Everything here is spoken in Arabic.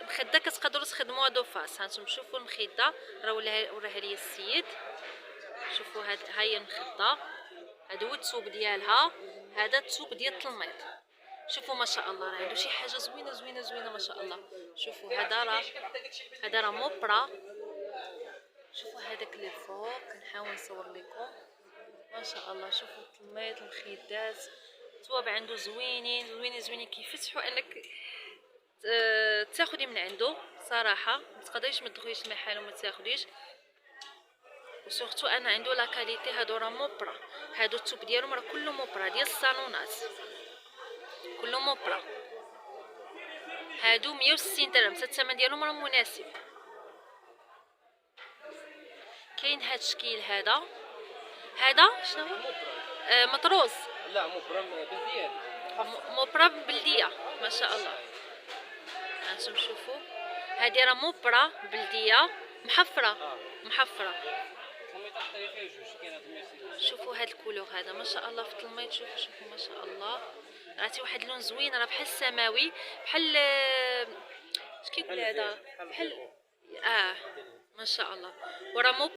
مخده كتقدروا تخدموها دو فاس. هانتوما شوفوا المخده راه وراها لي السيد. شوفوا ها هي المخده، هذا هو الثوب ديالها، هذا الثوب ديال التلميط. شوفوا ما شاء الله راه عنده شي حاجه زوينه زوينه زوينه ما شاء الله. شوفوا هذا راه موبرا. شوفوا هذاك اللي فوق، نحاول نصور لكم ما شاء الله. شوفوا التلميط، المخدات، الثواب عنده زوينين زوينين زوينين، كيفتحوا انك تاخدي من عنده صراحه. ما تقدريش ما تدخليش المحل وما تاخديش. وسورتو انا عنده لا كاليتي. هادو راه موبرا، هادو الثوب ديالهم راه كله موبرا ديال الصالونات، كله موبرا. هادو 160 درهم، حتى الثمن ديالهم راه مناسب. كاين هاد الشكل هذا شنو هو؟ مطروز. لا مبرا بلديه، موبرا بلديه ما شاء الله. هانتوما شوفوا هادي راه موبرا بلديه محفره. محفره. شوفوا هاد الكولور هذا ما شاء الله في التلميط. شوفوا ما شاء الله، عرفتي واحد اللون زوين، راه بحال السماوي، بحال اش كيقول هذا، بحال ما شاء الله. وراه